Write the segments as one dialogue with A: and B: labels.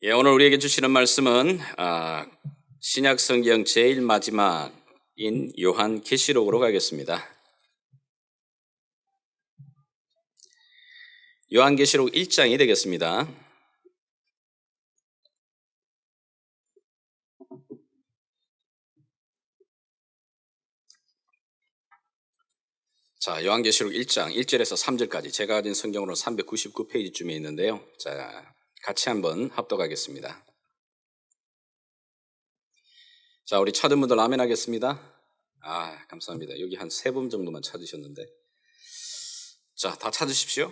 A: 오늘 우리에게 주시는 말씀은 신약 성경 제일 마지막인 요한계시록으로 가겠습니다. 요한계시록 1장이 되겠습니다. 자, 요한계시록 1장 1절에서 3절까지 제가 가진 성경으로는 399페이지쯤에 있는데요. 자, 같이 한번 합독하겠습니다. 자, 우리 찾은 분들 아멘 하겠습니다. 감사합니다. 여기 한 3분 정도만 찾으셨는데. 자, 다 찾으십시오.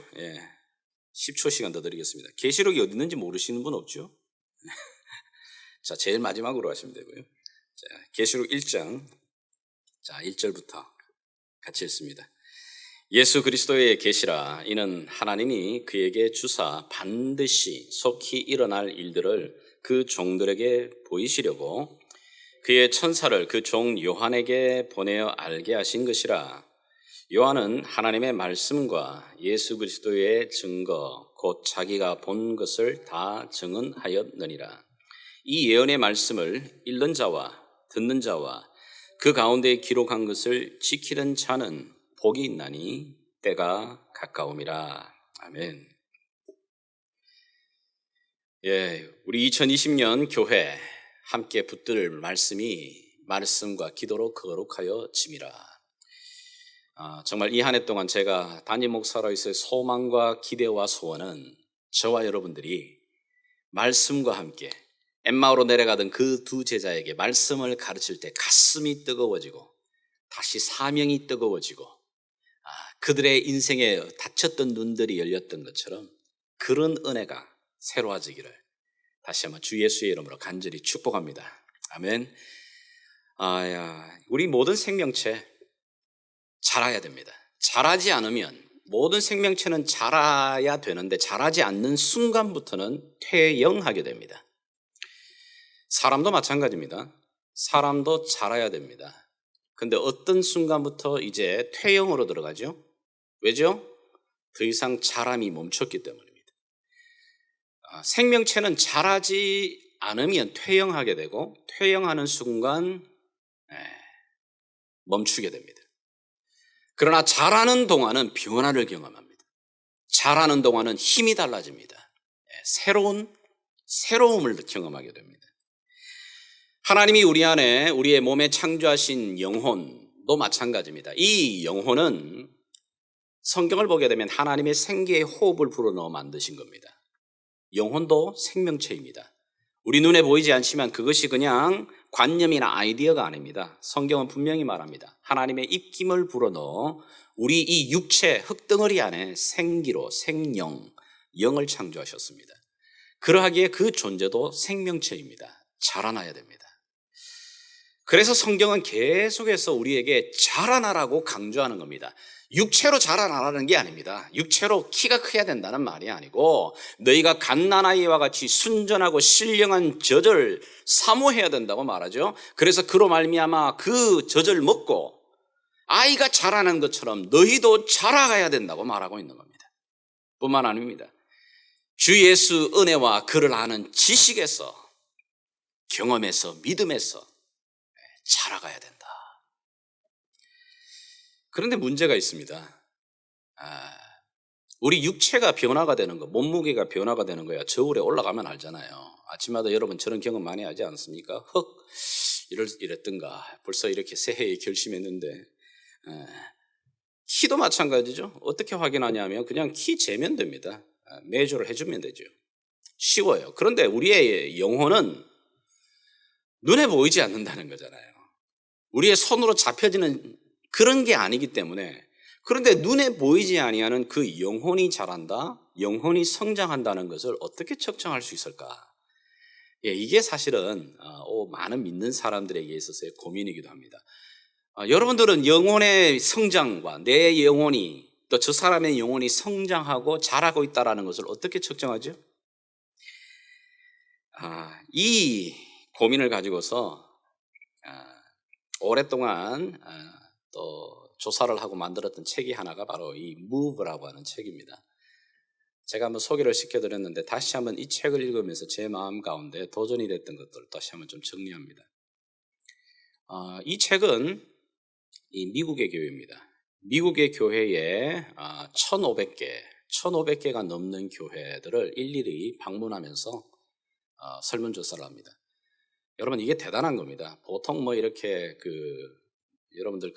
A: 10초 시간 더 드리겠습니다. 계시록이 어디 있는지 모르시는 분 없죠? 자, 제일 마지막으로 하시면 되고요. 자, 계시록 1장, 자, 1절부터 같이 읽습니다. 예수 그리스도의 계시라. 이는 하나님이 그에게 주사 반드시 속히 일어날 일들을 그 종들에게 보이시려고 그의 천사를 그 종 요한에게 보내어 알게 하신 것이라. 요한은 하나님의 말씀과 예수 그리스도의 증거 곧 자기가 본 것을 다 증언하였느니라. 이 예언의 말씀을 읽는 자와 듣는 자와 그 가운데 기록한 것을 지키는 자는 복이 있나니 때가 가까움이라. 아멘. 우리 2020년 교회 함께 붙들 말씀이 말씀과 기도로 거룩하여 짐이라. 정말 이 한 해 동안 제가 담임 목사로서의 소망과 기대와 소원은 저와 여러분들이 말씀과 함께 엠마오로 내려가던 그 두 제자에게 말씀을 가르칠 때 가슴이 뜨거워지고 다시 사명이 뜨거워지고 그들의 인생에 닫혔던 눈들이 열렸던 것처럼 그런 은혜가 새로워지기를 다시 한번 주 예수의 이름으로 간절히 축복합니다. 아멘. 우리 모든 생명체 자라야 됩니다. 자라지 않으면 모든 생명체는 자라야 되는데 자라지 않는 순간부터는 퇴영하게 됩니다. 사람도 마찬가지입니다. 사람도 자라야 됩니다. 근데 어떤 순간부터 이제 퇴영으로 들어가죠? 왜죠? 더 이상 자람이 멈췄기 때문입니다. 생명체는 자라지 않으면 퇴영하게 되고 퇴영하는 순간 멈추게 됩니다. 그러나 자라는 동안은 변화를 경험합니다. 자라는 동안은 힘이 달라집니다. 새로움을 경험하게 됩니다. 하나님이 우리 안에 우리의 몸에 창조하신 영혼도 마찬가지입니다. 이 영혼은 성경을 보게 되면 하나님의 생기의 호흡을 불어넣어 만드신 겁니다. 영혼도 생명체입니다. 우리 눈에 보이지 않지만 그것이 그냥 관념이나 아이디어가 아닙니다. 성경은 분명히 말합니다. 하나님의 입김을 불어넣어 우리 이 육체 흙덩어리 안에 생기로 생영, 영을 창조하셨습니다. 그러하기에 그 존재도 생명체입니다. 자라나야 됩니다. 그래서 성경은 계속해서 우리에게 자라나라고 강조하는 겁니다. 육체로 자라나라는 게 아닙니다. 육체로 키가 커야 된다는 말이 아니고 너희가 갓난아이와 같이 순전하고 신령한 젖을 사모해야 된다고 말하죠. 그래서 그로 말미암아 그 젖을 먹고 아이가 자라는 것처럼 너희도 자라가야 된다고 말하고 있는 겁니다. 뿐만 아닙니다. 주 예수 은혜와 그를 아는 지식에서 경험에서 믿음에서 자라가야 된다. 그런데 문제가 있습니다. 우리 육체가 변화가 되는 거, 몸무게가 변화가 되는 거야 저울에 올라가면 알잖아요. 아침마다 여러분 저런 경험 많이 하지 않습니까? 이랬던가 벌써 이렇게 새해에 결심했는데. 키도 마찬가지죠. 어떻게 확인하냐면 그냥 키 재면 됩니다. 메저를 해주면 되죠. 쉬워요. 그런데 우리의 영혼은 눈에 보이지 않는다는 거잖아요. 우리의 손으로 잡혀지는 그런 게 아니기 때문에. 그런데 눈에 보이지 아니하는 그 영혼이 자란다, 영혼이 성장한다는 것을 어떻게 측정할 수 있을까? 이게 사실은 많은 믿는 사람들에게 있어서의 고민이기도 합니다. 여러분들은 영혼의 성장과 내 영혼이 또 저 사람의 영혼이 성장하고 자라고 있다는 것을 어떻게 측정하죠? 이 고민을 가지고서 오랫동안 또 조사를 하고 만들었던 책이 하나가 바로 이 Move라고 하는 책입니다. 제가 한번 소개를 시켜드렸는데 다시 한번 이 책을 읽으면서 제 마음 가운데 도전이 됐던 것들을 다시 한번 좀 정리합니다. 이 책은 이 미국의 교회입니다. 미국의 교회에 1,500개가 넘는 교회들을 일일이 방문하면서 설문조사를 합니다. 여러분, 이게 대단한 겁니다. 보통 뭐 이렇게 여러분들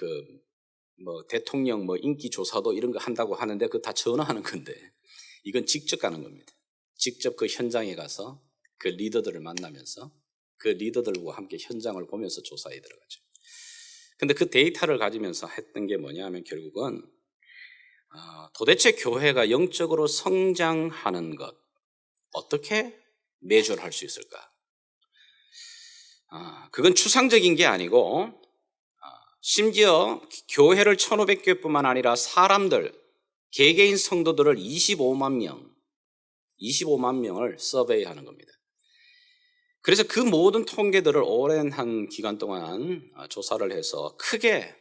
A: 대통령 인기 조사도 이런 거 한다고 하는데 그거 다 전화하는 건데 이건 직접 가는 겁니다. 직접 그 현장에 가서 그 리더들을 만나면서 그 리더들과 함께 현장을 보면서 조사에 들어가죠. 근데 그 데이터를 가지면서 했던 게 뭐냐면 결국은 도대체 교회가 영적으로 성장하는 것 어떻게 매주할 수 있을까? 그건 추상적인 게 아니고 심지어 교회를 1,500개뿐만 아니라 사람들, 개개인 성도들을 25만 명을 서베이하는 겁니다. 그래서 그 모든 통계들을 오랜 한 기간 동안 조사를 해서 크게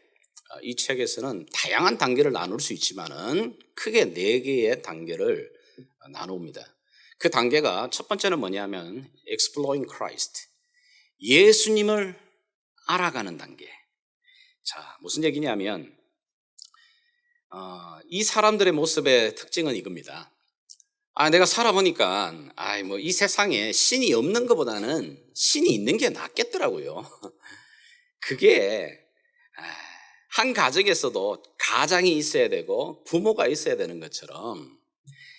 A: 이 책에서는 다양한 단계를 나눌 수 있지만은 크게 4개의 단계를 나눕니다. 그 단계가 첫 번째는 뭐냐면 exploring Christ, 예수님을 알아가는 단계. 자, 무슨 얘기냐면 이 사람들의 모습의 특징은 이겁니다. 내가 살아보니까 이 세상에 신이 없는 것보다는 신이 있는 게 낫겠더라고요. 그게 한 가정에서도 가장이 있어야 되고 부모가 있어야 되는 것처럼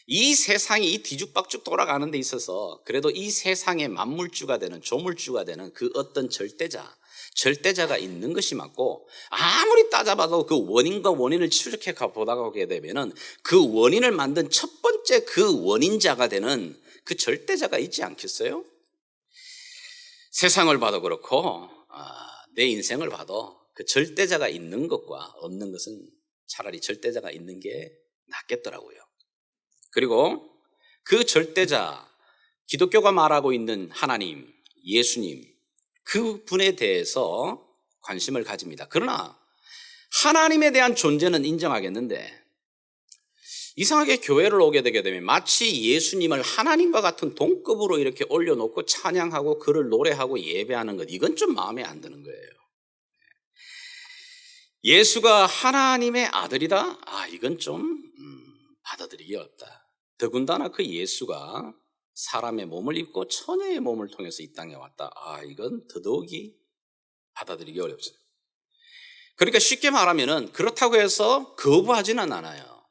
A: 이 세상이 이 뒤죽박죽 돌아가는 데 있어서 그래도 이 세상의 만물주가 되는 조물주가 되는 그 어떤 절대자가 있는 것이 맞고, 아무리 따져봐도 그 원인과 원인을 추적해 보다가게 되면은 그 원인을 만든 첫 번째 그 원인자가 되는 그 절대자가 있지 않겠어요? 세상을 봐도 그렇고 내 인생을 봐도 그 절대자가 있는 것과 없는 것은 차라리 절대자가 있는 게 낫겠더라고요. 그리고 그 절대자, 기독교가 말하고 있는 하나님, 예수님, 그 분에 대해서 관심을 가집니다. 그러나 하나님에 대한 존재는 인정하겠는데 이상하게 교회를 오게 되게 되면 마치 예수님을 하나님과 같은 동급으로 이렇게 올려놓고 찬양하고 그를 노래하고 예배하는 것, 이건 좀 마음에 안 드는 거예요. 예수가 하나님의 아들이다? 이건 좀 받아들이기 어렵다. 더군다나 그 예수가 사람의 몸을 입고 처녀의 몸을 통해서 이 땅에 왔다. 이건 더더욱이 받아들이기 어렵습니다. 그러니까 쉽게 말하면은 그렇다고 해서 거부하지는 않아요.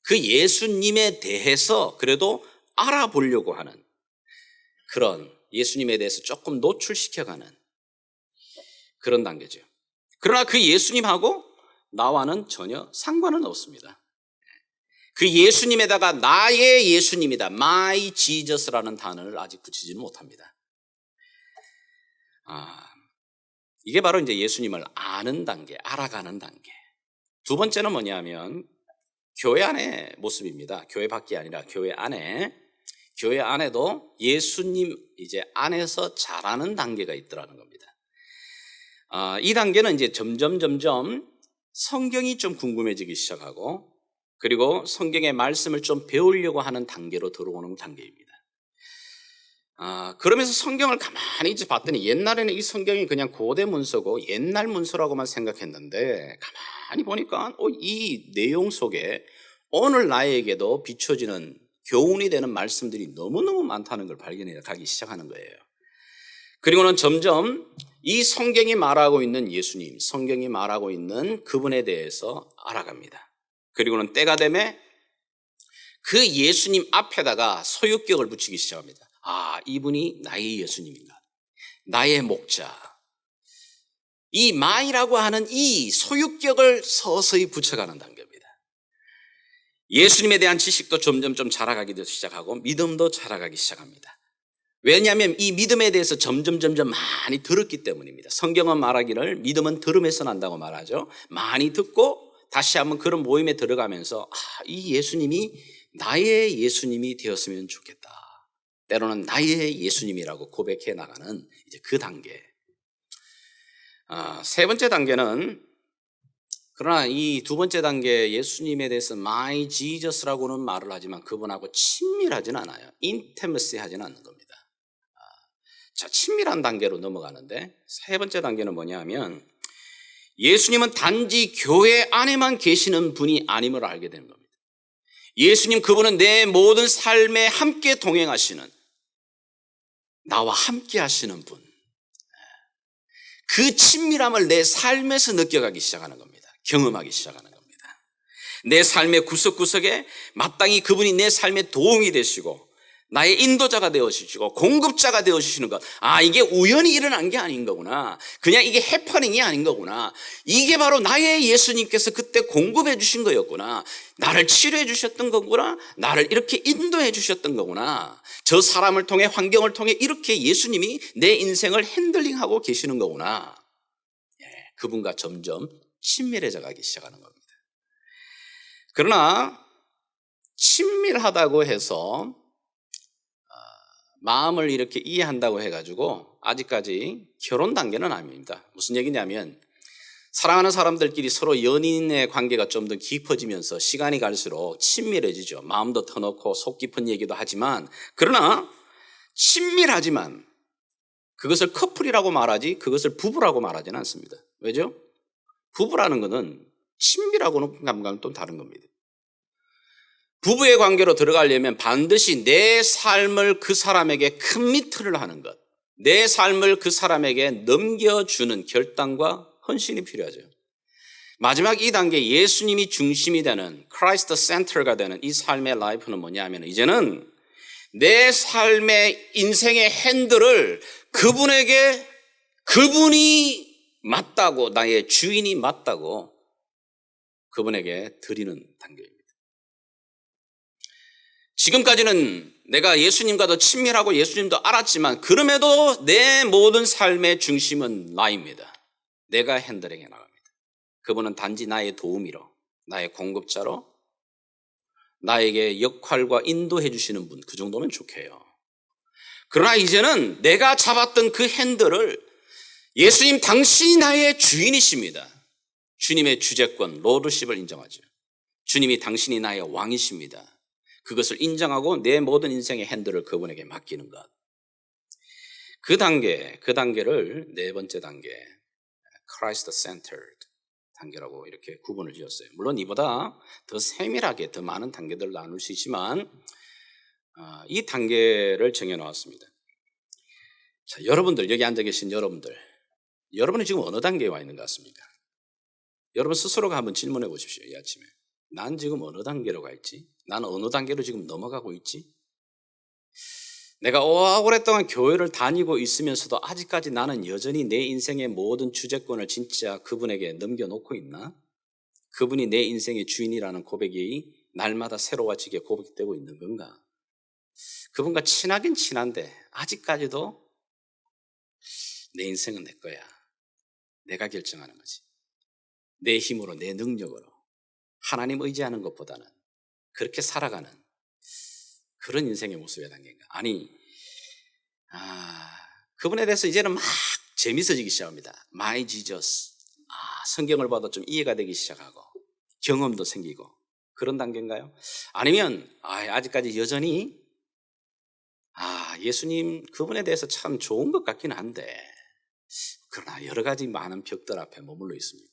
A: 그 예수님에 대해서 그래도 알아보려고 하는 그런 예수님에 대해서 조금 노출시켜가는 그런 단계죠. 그러나 그 예수님하고 나와는 전혀 상관은 없습니다. 그 예수님에다가 나의 예수님이다, my Jesus라는 단어를 아직 붙이지는 못합니다. 이게 바로 이제 예수님을 아는 단계, 알아가는 단계. 두 번째는 뭐냐면 교회 안의 모습입니다. 교회 밖이 아니라 교회 안에도 예수님 이제 안에서 자라는 단계가 있더라는 겁니다. 이 단계는 이제 점점 성경이 좀 궁금해지기 시작하고 그리고 성경의 말씀을 좀 배우려고 하는 단계로 들어오는 단계입니다. 그러면서 성경을 가만히 이제 봤더니 옛날에는 이 성경이 그냥 고대 문서고 옛날 문서라고만 생각했는데 가만히 보니까 이 내용 속에 오늘 나에게도 비춰지는 교훈이 되는 말씀들이 너무너무 많다는 걸 발견해 가기 시작하는 거예요. 그리고는 점점 이 성경이 말하고 있는 예수님, 성경이 말하고 있는 그분에 대해서 알아갑니다. 그리고는 때가 되면 그 예수님 앞에다가 소유격을 붙이기 시작합니다. 이분이 나의 예수님인가? 나의 목자. 이 마이라고 하는 이 소유격을 서서히 붙여가는 단계입니다. 예수님에 대한 지식도 점점 자라가기도 시작하고 믿음도 자라가기 시작합니다. 왜냐하면 이 믿음에 대해서 점점 많이 들었기 때문입니다. 성경은 말하기를 믿음은 들음에서 난다고 말하죠. 많이 듣고 다시 한번 그런 모임에 들어가면서 이 예수님이 나의 예수님이 되었으면 좋겠다. 때로는 나의 예수님이라고 고백해 나가는 이제 그 단계. 세 번째 단계는 그러나 이 두 번째 단계 예수님에 대해서 My Jesus라고는 말을 하지만 그분하고 친밀하진 않아요. 인티머시 하진 않는 겁니다. 자, 친밀한 단계로 넘어가는데 세 번째 단계는 뭐냐면 예수님은 단지 교회 안에만 계시는 분이 아님을 알게 되는 겁니다. 예수님 그분은 내 모든 삶에 함께 동행하시는, 나와 함께 하시는 분. 그 친밀함을 내 삶에서 느껴가기 시작하는 겁니다. 경험하기 시작하는 겁니다. 내 삶의 구석구석에 마땅히 그분이 내 삶에 도움이 되시고 나의 인도자가 되어주시고 공급자가 되어주시는 것. 아, 이게 우연히 일어난 게 아닌 거구나. 그냥 이게 해퍼닝이 아닌 거구나. 이게 바로 나의 예수님께서 그때 공급해 주신 거였구나. 나를 치료해 주셨던 거구나. 나를 이렇게 인도해 주셨던 거구나. 저 사람을 통해, 환경을 통해 이렇게 예수님이 내 인생을 핸들링하고 계시는 거구나. 그분과 점점 친밀해져 가기 시작하는 겁니다. 그러나 친밀하다고 해서 마음을 이렇게 이해한다고 해가지고 아직까지 결혼 단계는 아닙니다. 무슨 얘기냐면 사랑하는 사람들끼리 서로 연인의 관계가 좀 더 깊어지면서 시간이 갈수록 친밀해지죠. 마음도 터놓고 속 깊은 얘기도 하지만, 그러나 친밀하지만 그것을 커플이라고 말하지 그것을 부부라고 말하지는 않습니다. 왜죠? 부부라는 것은 친밀하고는 감각은 또 다른 겁니다. 부부의 관계로 들어가려면 반드시 내 삶을 그 사람에게 커미트를 하는 것, 내 삶을 그 사람에게 넘겨주는 결단과 헌신이 필요하죠. 마지막 이 단계 예수님이 중심이 되는 크라이스트 센터가 되는 이 삶의 라이프는 뭐냐면 이제는 내 삶의 인생의 핸들을 그분에게, 그분이 맞다고, 나의 주인이 맞다고 그분에게 드리는 단계입니다. 지금까지는 내가 예수님과도 친밀하고 예수님도 알았지만 그럼에도 내 모든 삶의 중심은 나입니다. 내가 핸들링해 나갑니다. 그분은 단지 나의 도우미로, 나의 공급자로, 나에게 역할과 인도해 주시는 분, 그 정도면 좋게요. 그러나 이제는 내가 잡았던 그 핸들을 예수님 당신이 나의 주인이십니다. 주님의 주재권, 로드십을 인정하죠. 주님이 당신이 나의 왕이십니다. 그것을 인정하고 내 모든 인생의 핸들을 그분에게 맡기는 것. 그 단계를 네 번째 단계, Christ centered 단계라고 이렇게 구분을 지었어요. 물론 이보다 더 세밀하게 더 많은 단계들을 나눌 수 있지만 이 단계를 정해놓았습니다. 자, 여러분들, 여기 앉아 계신 여러분은 지금 어느 단계에 와 있는 것 같습니까? 여러분 스스로가 한번 질문해 보십시오. 이 아침에. 난 지금 어느 단계로 가 있지? 나는 어느 단계로 지금 넘어가고 있지? 내가 오랫동안 교회를 다니고 있으면서도 아직까지 나는 여전히 내 인생의 모든 주재권을 진짜 그분에게 넘겨놓고 있나? 그분이 내 인생의 주인이라는 고백이 날마다 새로워지게 고백되고 있는 건가? 그분과 친하긴 친한데 아직까지도 내 인생은 내 거야. 내가 결정하는 거지. 내 힘으로, 내 능력으로 하나님 의지하는 것보다는 그렇게 살아가는 그런 인생의 모습의 단계인가? 아니, 그분에 대해서 이제는 막 재밌어지기 시작합니다. My Jesus. 성경을 봐도 좀 이해가 되기 시작하고 경험도 생기고 그런 단계인가요? 아니면 아직까지 여전히 예수님 그분에 대해서 참 좋은 것 같긴 한데 그러나 여러 가지 많은 벽들 앞에 머물러 있습니다.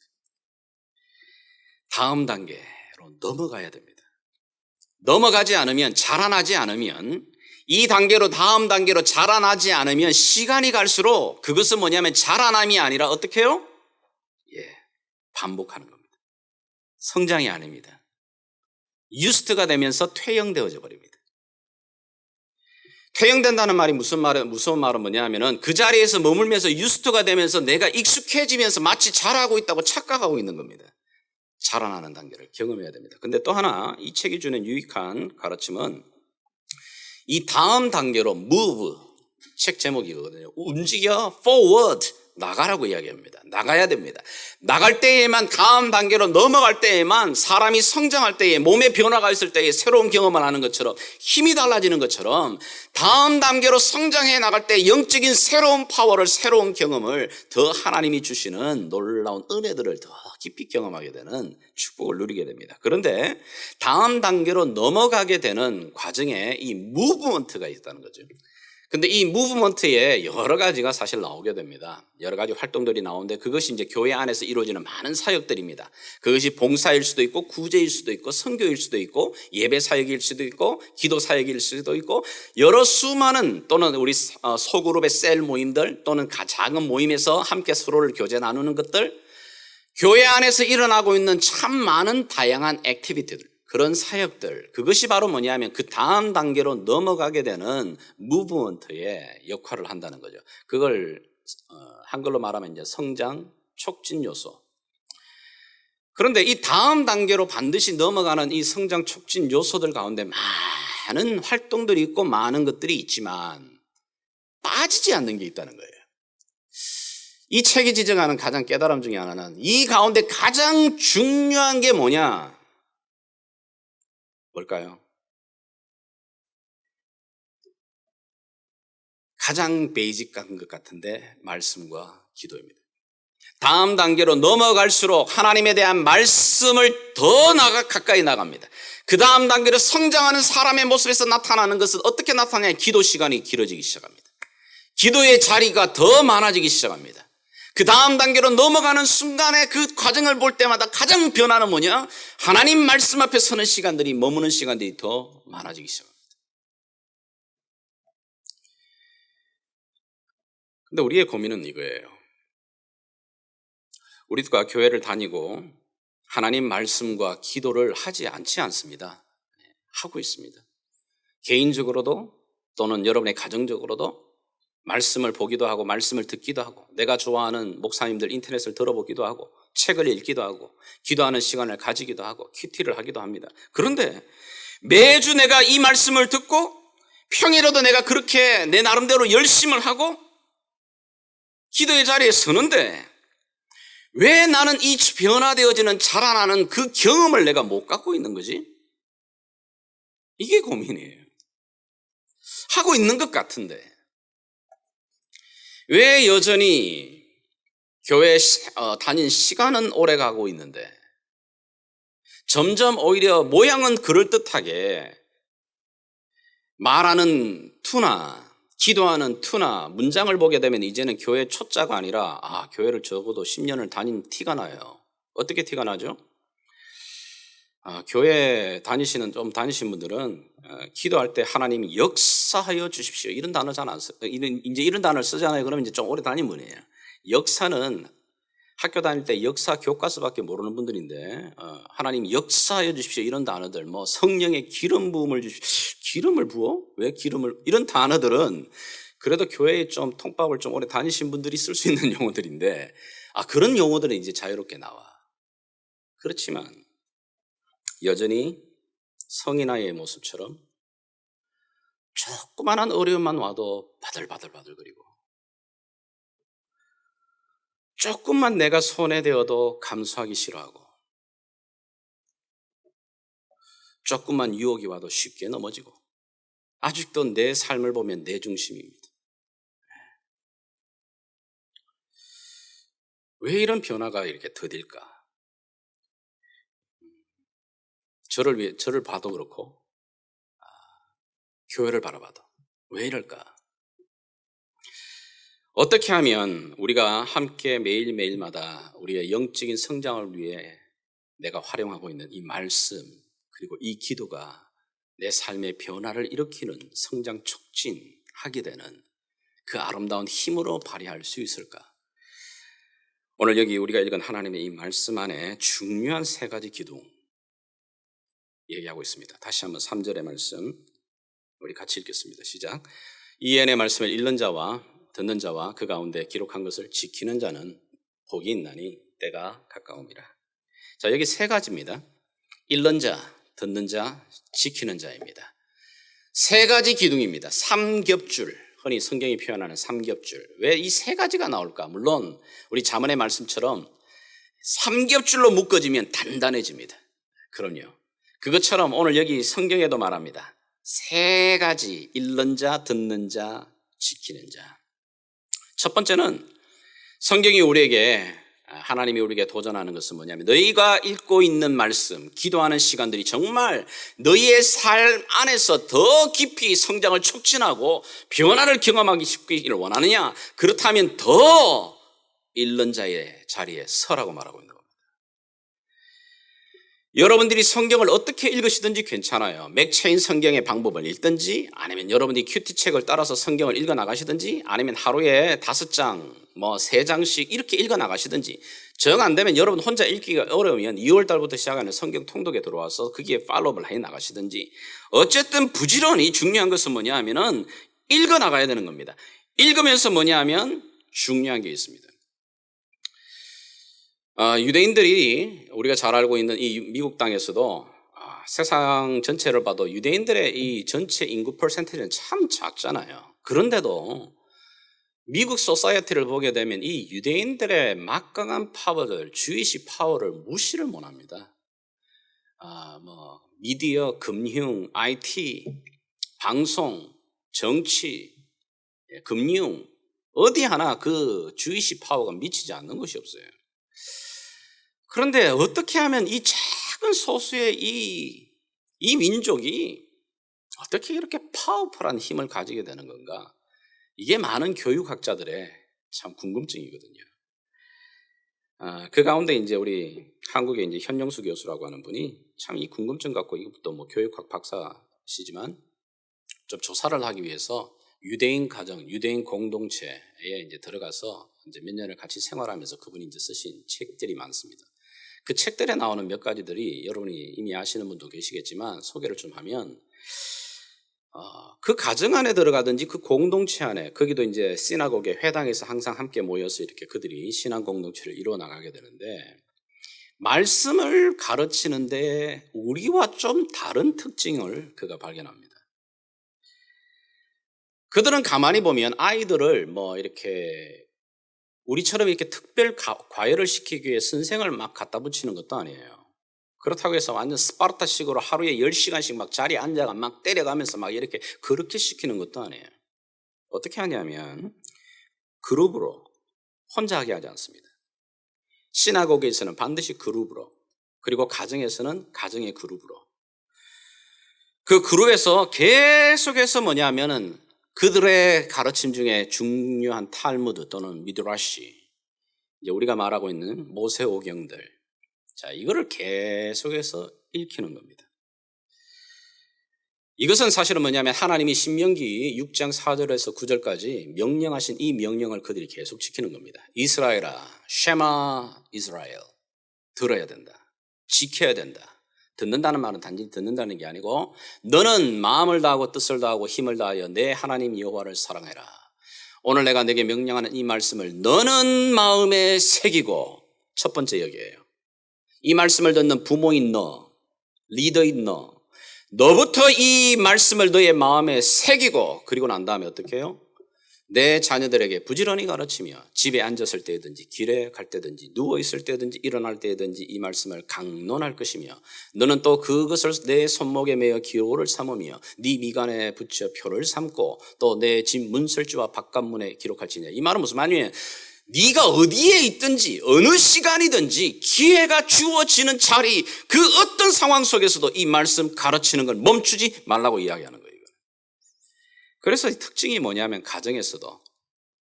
A: 다음 단계로 넘어가야 됩니다. 넘어가지 않으면, 자라나지 않으면, 이 단계로 다음 단계로 자라나지 않으면 시간이 갈수록 그것은 뭐냐면 자라남이 아니라 어떻게 해요? 반복하는 겁니다. 성장이 아닙니다. 유스트가 되면서 퇴영되어져 버립니다. 퇴영된다는 말이 무서운 말은 뭐냐면은 그 자리에서 머물면서 유스트가 되면서 내가 익숙해지면서 마치 잘하고 있다고 착각하고 있는 겁니다. 자라나는 단계를 경험해야 됩니다. 근데 또 하나 이 책이 주는 유익한 가르침은 이 다음 단계로 move, 책 제목이거든요. 움직여 forward 나가라고 이야기합니다. 나가야 됩니다. 나갈 때에만 다음 단계로 넘어갈 때에만 사람이 성장할 때에 몸의 변화가 있을 때에 새로운 경험을 하는 것처럼 힘이 달라지는 것처럼 다음 단계로 성장해 나갈 때 영적인 새로운 파워를 새로운 경험을 더 하나님이 주시는 놀라운 은혜들을 더 깊이 경험하게 되는 축복을 누리게 됩니다. 그런데 다음 단계로 넘어가게 되는 과정에 이 무브먼트가 있다는 거죠. 근데 이 무브먼트에 여러 가지가 사실 나오게 됩니다. 여러 가지 활동들이 나오는데 그것이 이제 교회 안에서 이루어지는 많은 사역들입니다. 그것이 봉사일 수도 있고 구제일 수도 있고 선교일 수도 있고 예배 사역일 수도 있고 기도 사역일 수도 있고 여러 수많은 또는 우리 소그룹의 셀 모임들 또는 작은 모임에서 함께 서로를 교제 나누는 것들 교회 안에서 일어나고 있는 참 많은 다양한 액티비티들 그런 사역들 그것이 바로 뭐냐면 그 다음 단계로 넘어가게 되는 무브먼트의 역할을 한다는 거죠. 그걸 한글로 말하면 이제 성장 촉진 요소. 그런데 이 다음 단계로 반드시 넘어가는 이 성장 촉진 요소들 가운데 많은 활동들이 있고 많은 것들이 있지만 빠지지 않는 게 있다는 거예요. 이 책이 지적하는 가장 깨달음 중에 하나는 이 가운데 가장 중요한 게 뭐냐? 뭘까요? 가장 베이직한 것 같은데 말씀과 기도입니다. 다음 단계로 넘어갈수록 하나님에 대한 말씀을 더 가까이 나갑니다. 그 다음 단계로 성장하는 사람의 모습에서 나타나는 것은 어떻게 나타나냐? 기도 시간이 길어지기 시작합니다. 기도의 자리가 더 많아지기 시작합니다. 그 다음 단계로 넘어가는 순간에 그 과정을 볼 때마다 가장 변화는 뭐냐? 하나님 말씀 앞에 서는 시간들이 머무는 시간들이 더 많아지기 시작합니다. 근데 우리의 고민은 이거예요. 우리가 교회를 다니고 하나님 말씀과 기도를 하지 않지 않습니다. 하고 있습니다. 개인적으로도 또는 여러분의 가정적으로도 말씀을 보기도 하고 말씀을 듣기도 하고 내가 좋아하는 목사님들 인터넷을 들어보기도 하고 책을 읽기도 하고 기도하는 시간을 가지기도 하고 큐티를 하기도 합니다. 그런데 매주 내가 이 말씀을 듣고 평일에도 내가 그렇게 내 나름대로 열심을 하고 기도의 자리에 서는데 왜 나는 이 변화되어지는 자라나는 그 경험을 내가 못 갖고 있는 거지? 이게 고민이에요. 하고 있는 것 같은데 왜 여전히 교회 다닌 시간은 오래 가고 있는데 점점 오히려 모양은 그럴듯하게 말하는 투나 기도하는 투나 문장을 보게 되면 이제는 교회 초짜가 아니라 교회를 적어도 10년을 다닌 티가 나요. 어떻게 티가 나죠? 교회 좀 다니신 분들은 기도할 때 하나님이 역사하여 주십시오. 이런 단어 잘 안 써요. 이제 이런 단어를 쓰잖아요. 그러면 이제 좀 오래 다닌 분이에요. 역사는 학교 다닐 때 역사 교과서밖에 모르는 분들인데 하나님 역사하여 주십시오. 이런 단어들 뭐 성령의 기름 부음을 주십시오. 기름을 부어? 왜 기름을? 이런 단어들은 그래도 교회에 좀 통밥을 좀 오래 다니신 분들이 쓸 수 있는 용어들인데 그런 용어들은 이제 자유롭게 나와. 그렇지만 여전히 성인아이의 모습처럼 조그만한 어려움만 와도 바들바들거리고 조금만 내가 손해되어도 감수하기 싫어하고 조금만 유혹이 와도 쉽게 넘어지고 아직도 내 삶을 보면 내 중심입니다. 왜 이런 변화가 이렇게 더딜까? 저를 봐도 그렇고 교회를 바라봐도 왜 이럴까? 어떻게 하면 우리가 함께 매일매일마다 우리의 영적인 성장을 위해 내가 활용하고 있는 이 말씀 그리고 이 기도가 내 삶의 변화를 일으키는 성장 촉진하게 되는 그 아름다운 힘으로 발휘할 수 있을까? 오늘 여기 우리가 읽은 하나님의 이 말씀 안에 중요한 세 가지 기둥 얘기하고 있습니다. 다시 한번 3절의 말씀 우리 같이 읽겠습니다. 시작. 이언의 말씀을 읽는 자와 듣는 자와 그 가운데 기록한 것을 지키는 자는 복이 있나니 때가 가까움이라. 자, 여기 세 가지입니다. 읽는 자, 듣는 자, 지키는 자입니다. 세 가지 기둥입니다. 삼겹줄. 흔히 성경이 표현하는 삼겹줄. 왜 이 세 가지가 나올까? 물론 우리 잠언의 말씀처럼 삼겹줄로 묶어지면 단단해집니다. 그럼요. 그것처럼 오늘 여기 성경에도 말합니다. 세 가지, 읽는 자, 듣는 자, 지키는 자. 첫 번째는 성경이 우리에게, 하나님이 우리에게 도전하는 것은 뭐냐면, 너희가 읽고 있는 말씀, 기도하는 시간들이 정말 너희의 삶 안에서 더 깊이 성장을 촉진하고 변화를 경험하기 쉽기를 원하느냐? 그렇다면 더 읽는 자의 자리에 서라고 말하고 있는 겁니다. 여러분들이 성경을 어떻게 읽으시든지 괜찮아요. 맥체인 성경의 방법을 읽든지, 아니면 여러분들이 큐티책을 따라서 성경을 읽어 나가시든지, 아니면 하루에 5장, 3장씩 이렇게 읽어 나가시든지, 정 안 되면 여러분 혼자 읽기가 어려우면 2월 달부터 시작하는 성경 통독에 들어와서 거기에 팔로우를 해 나가시든지, 어쨌든 부지런히 중요한 것은 뭐냐 하면은 읽어 나가야 되는 겁니다. 읽으면서 뭐냐 하면 중요한 게 있습니다. 유대인들이 우리가 잘 알고 있는 이 미국 땅에서도 세상 전체를 봐도 유대인들의 이 전체 인구 퍼센티지는 참 작잖아요. 그런데도 미국 소사이어티를 보게 되면 이 유대인들의 막강한 파워들, 주이시 파워를 무시를 못합니다. 미디어, 금융, IT, 방송, 정치, 금융, 어디 하나 그 주이시 파워가 미치지 않는 것이 없어요. 그런데 어떻게 하면 이 작은 소수의 이 민족이 어떻게 이렇게 파워풀한 힘을 가지게 되는 건가? 이게 많은 교육학자들의 참 궁금증이거든요. 그 가운데 이제 우리 한국의 이제 현영수 교수라고 하는 분이 참 이 궁금증 갖고, 이것도 뭐 교육학 박사시지만 좀 조사를 하기 위해서 유대인 가정, 유대인 공동체에 이제 들어가서 이제 몇 년을 같이 생활하면서 그분이 이제 쓰신 책들이 많습니다. 그 책들에 나오는 몇 가지들이 여러분이 이미 아시는 분도 계시겠지만 소개를 좀 하면, 그 가정 안에 들어가든지 그 공동체 안에, 거기도 이제 시나고게 회당에서 항상 함께 모여서 이렇게 그들이 신앙 공동체를 이루어 나가게 되는데, 말씀을 가르치는데 우리와 좀 다른 특징을 그가 발견합니다. 그들은 가만히 보면 아이들을 이렇게 우리처럼 이렇게 특별 과외를 시키기 위해 선생을 막 갖다 붙이는 것도 아니에요. 그렇다고 해서 완전 스파르타식으로 하루에 10시간씩 막 자리에 앉아가 막 때려가면서 막 이렇게 그렇게 시키는 것도 아니에요. 어떻게 하냐면 그룹으로, 혼자 하게 하지 않습니다. 시나고게에서는 반드시 그룹으로, 그리고 가정에서는 가정의 그룹으로. 그 그룹에서 계속해서 뭐냐면은 그들의 가르침 중에 중요한 탈무드 또는 미드라시, 이제 우리가 말하고 있는 모세오경들, 자, 이거를 계속해서 읽히는 겁니다. 이것은 사실은 뭐냐면 하나님이 신명기 6장 4절에서 9절까지 명령하신 이 명령을 그들이 계속 지키는 겁니다. 이스라엘아, 쉐마 이스라엘, 들어야 된다, 지켜야 된다. 듣는다는 말은 단지 듣는다는 게 아니고, 너는 마음을 다하고 뜻을 다하고 힘을 다하여 내 하나님 여호와를 사랑해라. 오늘 내가 내게 명령하는 이 말씀을 너는 마음에 새기고, 첫 번째 여기에요. 이 말씀을 듣는 부모인 너, 리더인 너부터 이 말씀을 너의 마음에 새기고, 그리고 난 다음에 어떻게 해요? 내 자녀들에게 부지런히 가르치며 집에 앉았을 때든지 길에 갈 때든지 누워있을 때든지 일어날 때든지 이 말씀을 강론할 것이며, 너는 또 그것을 내 손목에 매어 기호를 삼으며 네 미간에 붙여 표를 삼고 또 내 집 문설주와 바깥문에 기록할지니라. 이 말은 무슨 말이냐면, 네가 어디에 있든지 어느 시간이든지 기회가 주어지는 자리, 그 어떤 상황 속에서도 이 말씀 가르치는 걸 멈추지 말라고 이야기하는 거예요. 그래서 특징이 뭐냐면, 가정에서도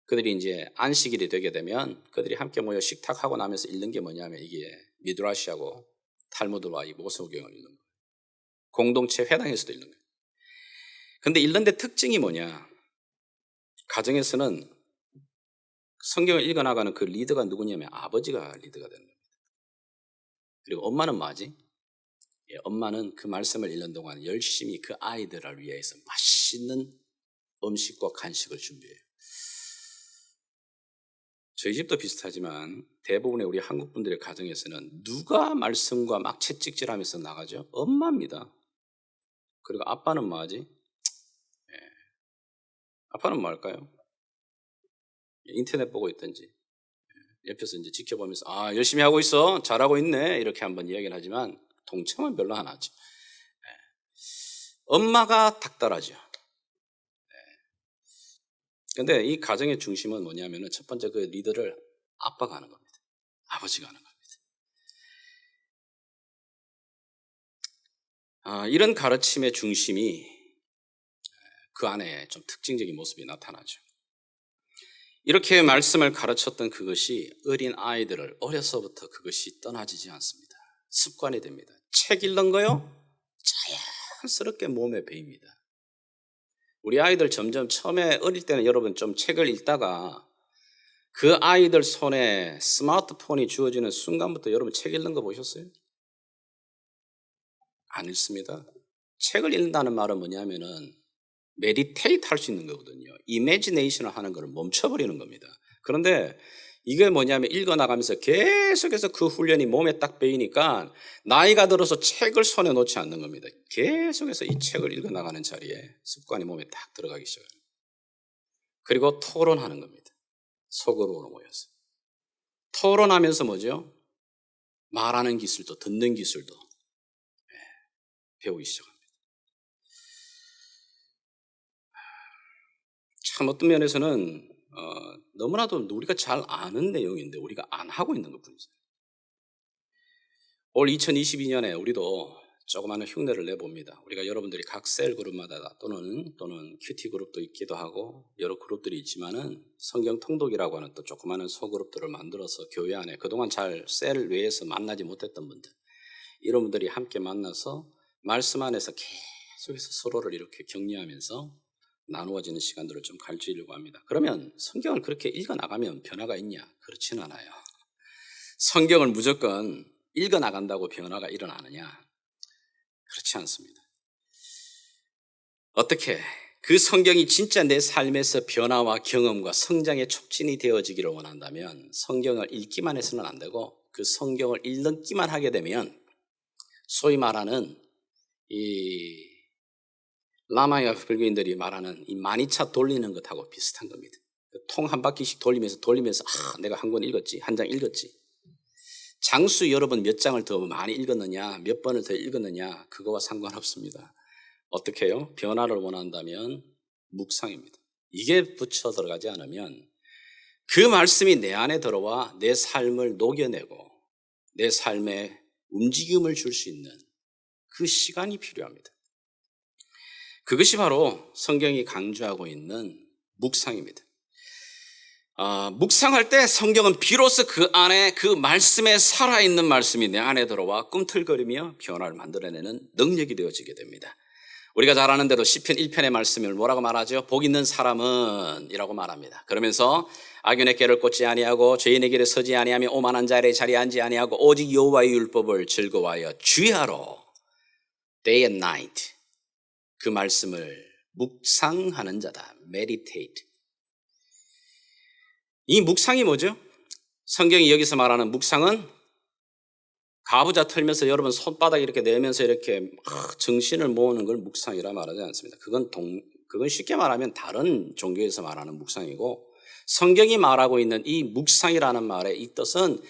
A: 그들이 이제 안식일이 되게 되면 그들이 함께 모여 식탁하고 나면서 읽는 게 뭐냐면, 이게 미드라시하고 탈무드와 이 모세오경을 읽는 거예요. 공동체 회당에서도 읽는 거예요. 근데 읽는데 특징이 뭐냐, 가정에서는 성경을 읽어나가는 그 리더가 누구냐면 아버지가 리더가 되는 겁니다. 그리고 엄마는 뭐하지? 엄마는 그 말씀을 읽는 동안 열심히 그 아이들을 위해서 맛있는 음식과 간식을 준비해요. 저희 집도 비슷하지만 대부분의 우리 한국 분들의 가정에서는 누가 말씀과 막 채찍질하면서 나가죠? 엄마입니다. 그리고 아빠는 뭐하지? 아빠는 뭐 할까요? 인터넷 보고 있든지 옆에서 이제 지켜보면서 열심히 하고 있어, 잘하고 있네 이렇게 한번 이야기를 하지만 동참은 별로 안 하죠. 엄마가 닥달하죠. 근데 이 가정의 중심은 뭐냐면은 첫 번째 그 리더를 아빠가 하는 겁니다. 아버지가 하는 겁니다. 이런 가르침의 중심이 그 안에 좀 특징적인 모습이 나타나죠. 이렇게 말씀을 가르쳤던 그것이 어린 아이들을 어려서부터 그것이 떠나지지 않습니다. 습관이 됩니다. 책 읽는 거요? 자연스럽게 몸에 배입니다. 우리 아이들 점점 처음에 어릴 때는 여러분 좀 책을 읽다가 그 아이들 손에 스마트폰이 주어지는 순간부터 여러분 책 읽는 거 보셨어요? 안 읽습니다. 책을 읽는다는 말은 뭐냐면은 메디테이트 할 수 있는 거거든요. 이미지네이션을 하는 걸 멈춰버리는 겁니다. 그런데 이게 뭐냐면 읽어나가면서 계속해서 그 훈련이 몸에 딱 배이니까 나이가 들어서 책을 손에 놓지 않는 겁니다. 계속해서 이 책을 읽어나가는 자리에 습관이 몸에 딱 들어가기 시작합니다. 그리고 토론하는 겁니다. 소그룹으로 모여서. 토론하면서 뭐죠? 말하는 기술도 듣는 기술도 배우기 시작합니다. 참 어떤 면에서는 너무나도 우리가 잘 아는 내용인데 우리가 안 하고 있는 것뿐이죠. 올 2022년에 우리도 조그마한 흉내를 내봅니다. 우리가 여러분들이 각 셀 그룹마다 또는 큐티 그룹도 있기도 하고 여러 그룹들이 있지만은 성경 통독이라고 하는 또 조그마한 소그룹들을 만들어서 교회 안에 그동안 잘 셀 외에서 만나지 못했던 분들, 이런 분들이 함께 만나서 말씀 안에서 계속해서 서로를 이렇게 격려하면서 나누어지는 시간들을 좀 가르치려고 합니다. 그러면 성경을 그렇게 읽어나가면 변화가 있냐? 그렇지는 않아요. 성경을 무조건 읽어나간다고 변화가 일어나느냐? 그렇지 않습니다. 어떻게 그 성경이 진짜 내 삶에서 변화와 경험과 성장의 촉진이 되어지기를 원한다면 성경을 읽기만 해서는 안 되고 그 성경을 읽기만 하게 되면 소위 말하는 이 라마야 불교인들이 말하는 이 만이차 돌리는 것하고 비슷한 겁니다. 통 한 바퀴씩 돌리면서 내가 한 권 읽었지, 한 장 읽었지. 장수 여러 번 몇 장을 더 많이 읽었느냐, 몇 번을 더 읽었느냐, 그거와 상관없습니다. 어떻게 해요? 변화를 원한다면 묵상입니다. 이게 붙여 들어가지 않으면 그 말씀이 내 안에 들어와 내 삶을 녹여내고 내 삶에 움직임을 줄 수 있는 그 시간이 필요합니다. 그것이 바로 성경이 강조하고 있는 묵상입니다. 묵상할 때 성경은 비로소 그 안에 그 말씀에 살아있는 말씀이 내 안에 들어와 꿈틀거리며 변화를 만들어내는 능력이 되어지게 됩니다. 우리가 잘 아는 대로 시편 1편의 말씀을 뭐라고 말하죠? 복 있는 사람은 이라고 말합니다. 그러면서 악인의 길을 꽂지 아니하고 죄인의 길에 서지 아니하며 오만한 자의 자리에 앉지 아니하고 오직 여호와의 율법을 즐거워하여 주의하러 day and night 그 말씀을 묵상하는 자다. meditate. 이 묵상이 뭐죠? 성경이 여기서 말하는 묵상은 가부좌 털면서 여러분 손바닥 이렇게 내면서 이렇게 정신을 모으는 걸 묵상이라 말하지 않습니다. 그건 쉽게 말하면 다른 종교에서 말하는 묵상이고 성경이 말하고 있는 이 묵상이라는 말의 이 뜻은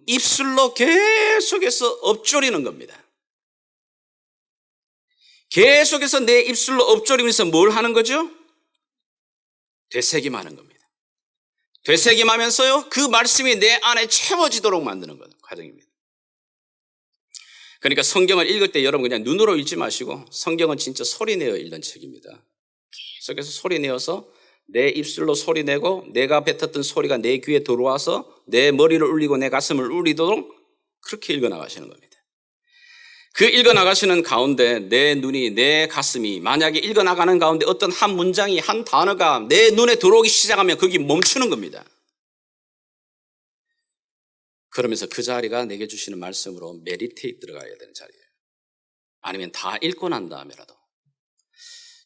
A: 입술로 계속해서 엎조리는 겁니다. 계속해서 내 입술로 엎조리면서 뭘 하는 거죠? 되새김하는 겁니다. 되새김하면서요, 그 말씀이 내 안에 채워지도록 만드는 과정입니다. 그러니까 성경을 읽을 때 여러분 그냥 눈으로 읽지 마시고 성경은 진짜 소리내어 읽는 책입니다. 계속해서 소리내어서 내 입술로 소리내고 내가 뱉었던 소리가 내 귀에 들어와서 내 머리를 울리고 내 가슴을 울리도록 그렇게 읽어나가시는 겁니다. 그 읽어나가시는 가운데 내 눈이, 내 가슴이 만약에 읽어나가는 가운데 어떤 한 문장이, 한 단어가 내 눈에 들어오기 시작하면 거기 멈추는 겁니다. 그러면서 그 자리가 내게 주시는 말씀으로 메디테이트 들어가야 되는 자리예요. 아니면 다 읽고 난 다음에라도.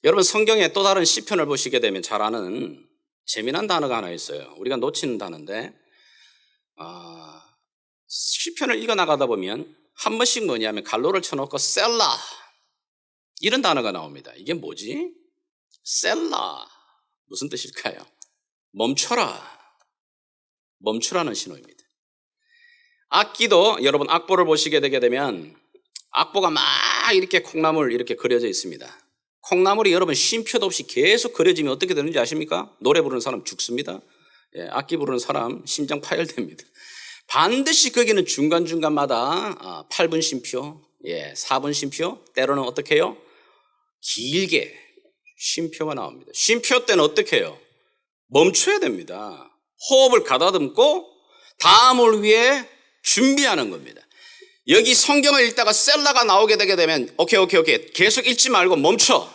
A: 여러분 성경에 또 다른 시편을 보시게 되면 잘 아는 재미난 단어가 하나 있어요. 우리가 놓치는 단어인데 시편을 읽어나가다 보면 한 번씩 뭐냐면 갈로를 쳐놓고 셀라 이런 단어가 나옵니다. 이게 뭐지? 셀라. 무슨 뜻일까요? 멈춰라. 멈추라는 신호입니다. 악기도 여러분 악보를 보시게 되게 되면 악보가 막 이렇게 콩나물 이렇게 그려져 있습니다. 콩나물이 여러분 쉼표도 없이 계속 그려지면 어떻게 되는지 아십니까? 노래 부르는 사람 죽습니다. 예, 악기 부르는 사람 심장 파열됩니다. 반드시 거기는 중간중간마다 8분 쉼표, 4분 쉼표, 때로는 어떻게 해요? 길게 쉼표가 나옵니다. 쉼표 때는 어떻게 해요? 멈춰야 됩니다. 호흡을 가다듬고 다음을 위해 준비하는 겁니다. 여기 성경을 읽다가 셀라가 나오게 되게 되면 오케이 계속 읽지 말고 멈춰.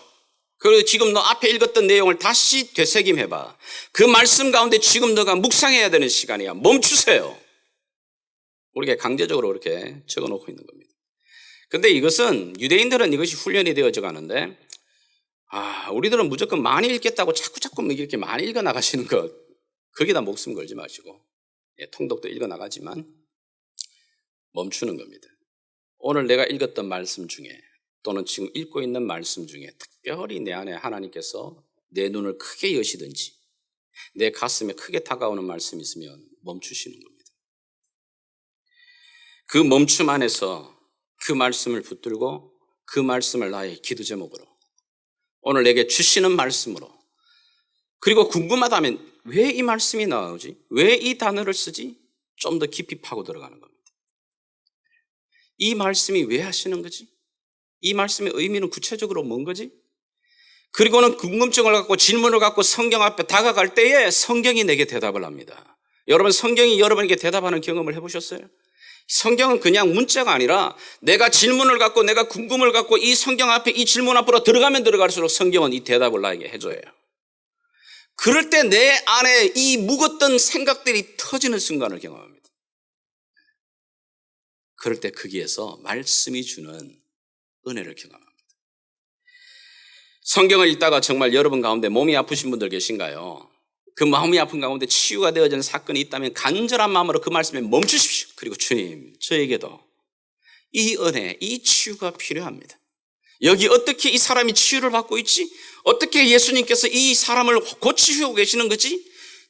A: 그리고 지금 너 앞에 읽었던 내용을 다시 되새김해봐. 그 말씀 가운데 지금 너가 묵상해야 되는 시간이야. 멈추세요. 우리가 강제적으로 그렇게 적어놓고 있는 겁니다. 근데 이것은 유대인들은 이것이 훈련이 되어져 가는데 우리들은 무조건 많이 읽겠다고 자꾸 이렇게 많이 읽어 나가시는 것 거기다 목숨 걸지 마시고 통독도 읽어 나가지만 멈추는 겁니다. 오늘 내가 읽었던 말씀 중에 또는 지금 읽고 있는 말씀 중에 특별히 내 안에 하나님께서 내 눈을 크게 여시든지 내 가슴에 크게 다가오는 말씀이 있으면 멈추시는 겁니다. 그 멈춤 안에서 그 말씀을 붙들고 그 말씀을 나의 기도 제목으로 오늘 내게 주시는 말씀으로 그리고 궁금하다면 왜 이 말씀이 나오지? 왜 이 단어를 쓰지? 좀 더 깊이 파고 들어가는 겁니다. 이 말씀이 왜 하시는 거지? 이 말씀의 의미는 구체적으로 뭔 거지? 그리고는 궁금증을 갖고 질문을 갖고 성경 앞에 다가갈 때에 성경이 내게 대답을 합니다. 여러분 성경이 여러분에게 대답하는 경험을 해보셨어요? 성경은 그냥 문자가 아니라 내가 질문을 갖고 내가 궁금을 갖고 이 성경 앞에 이 질문 앞으로 들어가면 들어갈수록 성경은 이 대답을 나에게 해줘요. 그럴 때 내 안에 이 묵었던 생각들이 터지는 순간을 경험합니다. 그럴 때 거기에서 말씀이 주는 은혜를 경험합니다. 성경을 읽다가 정말 여러분 가운데 몸이 아프신 분들 계신가요? 그 마음이 아픈 가운데 치유가 되어지는 사건이 있다면 간절한 마음으로 그 말씀에 멈추십시오. 그리고 주님, 저에게도 이 은혜, 이 치유가 필요합니다. 여기 어떻게 이 사람이 치유를 받고 있지? 어떻게 예수님께서 이 사람을 고치시고 계시는 거지?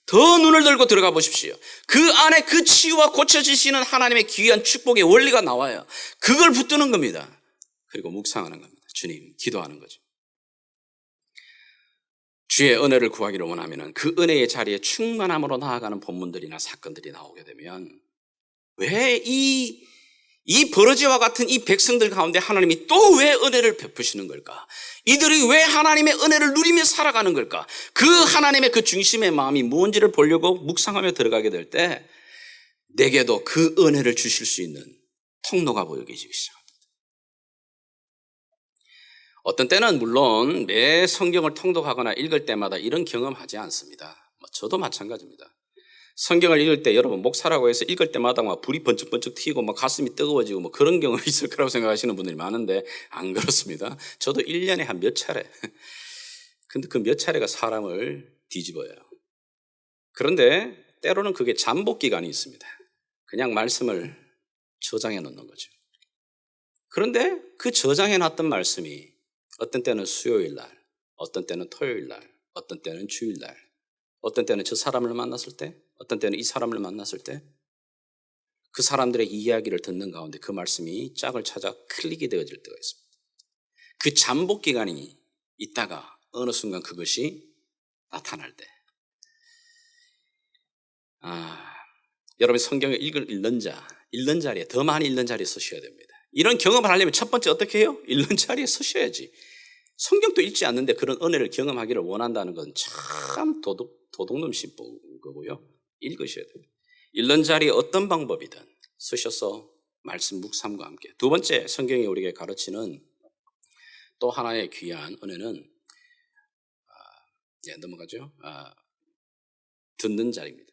A: 더 눈을 들고 들어가 보십시오. 그 안에 그 치유와 고쳐지시는 하나님의 귀한 축복의 원리가 나와요. 그걸 붙드는 겁니다. 그리고 묵상하는 겁니다. 주님, 기도하는 거죠. 주의 은혜를 구하기를 원하면 그 은혜의 자리에 충만함으로 나아가는 본문들이나 사건들이 나오게 되면 왜 이 버러지와 같은 이 백성들 가운데 하나님이 또 왜 은혜를 베푸시는 걸까? 이들이 왜 하나님의 은혜를 누리며 살아가는 걸까? 그 하나님의 그 중심의 마음이 뭔지를 보려고 묵상하며 들어가게 될 때 내게도 그 은혜를 주실 수 있는 통로가 보이기 시작합니다. 어떤 때는 물론 매 성경을 통독하거나 읽을 때마다 이런 경험하지 않습니다. 저도 마찬가지입니다. 성경을 읽을 때 여러분 목사라고 해서 읽을 때마다 막 불이 번쩍번쩍 튀고 막 가슴이 뜨거워지고 뭐 그런 경험이 있을 거라고 생각하시는 분들이 많은데 안 그렇습니다. 저도 1년에 한 몇 차례. 근데 그 몇 차례가 사람을 뒤집어요. 그런데 때로는 그게 잠복 기간이 있습니다. 그냥 말씀을 저장해 놓는 거죠. 그런데 그 저장해 놨던 말씀이 어떤 때는 수요일 날, 어떤 때는 토요일 날, 어떤 때는 주일 날, 어떤 때는 저 사람을 만났을 때, 어떤 때는 이 사람을 만났을 때 그 사람들의 이야기를 듣는 가운데 그 말씀이 짝을 찾아 클릭이 되어질 때가 있습니다. 그 잠복 기간이 있다가 어느 순간 그것이 나타날 때 여러분 성경을 읽는 자리에 더 많이 읽는 자리에 서셔야 됩니다. 이런 경험을 하려면 첫 번째 어떻게 해요? 읽는 자리에 서셔야지. 성경도 읽지 않는데 그런 은혜를 경험하기를 원한다는 건 참 도둑놈 심보인 거고요. 읽으셔야 됩니다. 읽는 자리에 어떤 방법이든 서셔서 말씀 묵상과 함께. 두 번째 성경이 우리에게 가르치는 또 하나의 귀한 은혜는 넘어가죠. 듣는 자리입니다.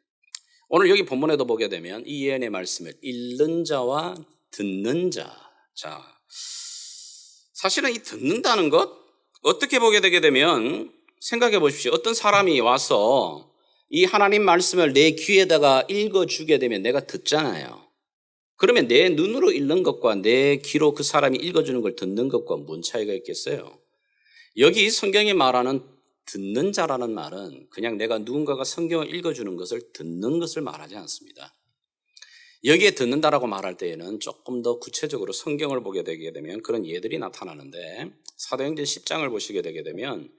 A: 오늘 여기 본문에도 보게 되면 이 예언의 말씀을 읽는 자와 듣는 자. 자, 사실은 이 듣는다는 것 어떻게 보게 되게 되면 생각해 보십시오. 어떤 사람이 와서 이 하나님 말씀을 내 귀에다가 읽어주게 되면 내가 듣잖아요. 그러면 내 눈으로 읽는 것과 내 귀로 그 사람이 읽어주는 걸 듣는 것과 뭔 차이가 있겠어요? 여기 성경이 말하는 듣는 자라는 말은 그냥 내가 누군가가 성경을 읽어주는 것을 듣는 것을 말하지 않습니다. 여기에 듣는다라고 말할 때에는 조금 더 구체적으로 성경을 보게 되게 되면 그런 예들이 나타나는데, 사도행전 10장을 보시게 되게 되면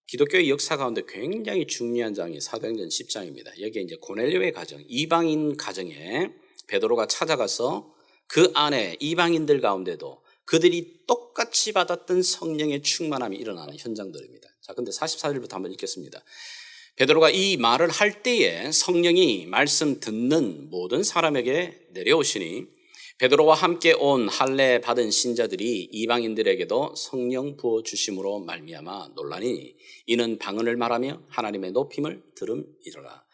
A: 기독교의 역사 가운데 굉장히 중요한 장이 사도행전 10장입니다. 여기에 이제 고넬료의 가정, 이방인 가정에 베드로가 찾아가서 그 안에 이방인들 가운데도 그들이 똑같이 받았던 성령의 충만함이 일어나는 현장들입니다. 자, 근데 44절부터 한번 읽겠습니다. 베드로가 이 말을 할 때에 성령이 말씀 듣는 모든 사람에게 내려오시니 베드로와 함께 온 할례 받은 신자들이 이방인들에게도 성령 부어 주심으로 말미암아 놀라니 이는 방언을 말하며 하나님의 높임을 들음이로라.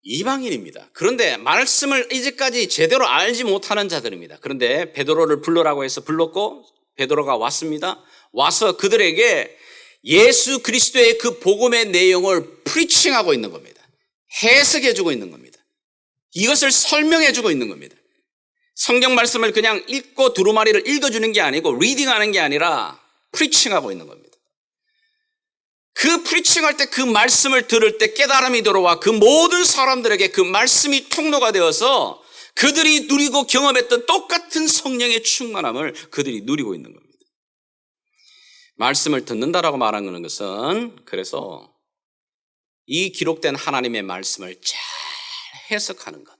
A: 이방인입니다. 그런데 말씀을 이제까지 제대로 알지 못하는 자들입니다. 그런데 베드로를 불러라고 해서 불렀고 베드로가 왔습니다. 와서 그들에게 예수 그리스도의 그 복음의 내용을 프리칭하고 있는 겁니다. 해석해주고 있는 겁니다. 이것을 설명해주고 있는 겁니다. 성경 말씀을 그냥 읽고 두루마리를 읽어주는 게 아니고 리딩하는 게 아니라 프리칭하고 있는 겁니다. 그 프리칭할 때 그 말씀을 들을 때 깨달음이 들어와 그 모든 사람들에게 그 말씀이 통로가 되어서 그들이 누리고 경험했던 똑같은 성령의 충만함을 그들이 누리고 있는 겁니다. 말씀을 듣는다라고 말하는 것은 그래서 이 기록된 하나님의 말씀을 잘 해석하는 것,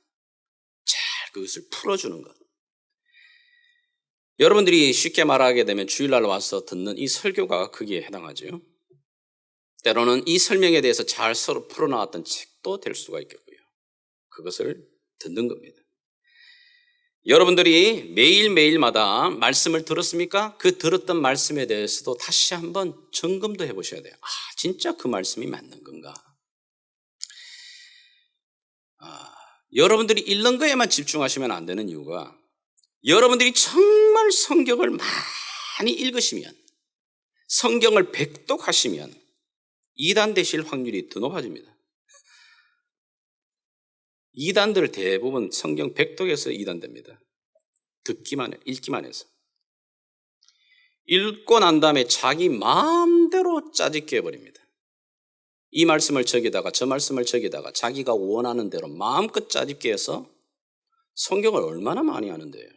A: 잘 그것을 풀어주는 것. 여러분들이 쉽게 말하게 되면 주일날 와서 듣는 이 설교가 거기에 해당하죠. 때로는 이 설명에 대해서 잘 서로 풀어나왔던 책도 될 수가 있겠고요. 그것을 듣는 겁니다. 여러분들이 매일매일마다 말씀을 들었습니까? 그 들었던 말씀에 대해서도 다시 한번 점검도 해보셔야 돼요. 진짜 그 말씀이 맞는 건가? 여러분들이 읽는 거에만 집중하시면 안 되는 이유가 여러분들이 정말 성경을 많이 읽으시면 성경을 백독하시면 이단 되실 확률이 더 높아집니다. 이단들 대부분 성경 백독에서 이단됩니다. 읽기만 해서. 읽고 난 다음에 자기 마음대로 짜집게 해버립니다. 이 말씀을 저기다가 저 말씀을 저기다가 자기가 원하는 대로 마음껏 짜집게 해서 성경을 얼마나 많이 하는데요.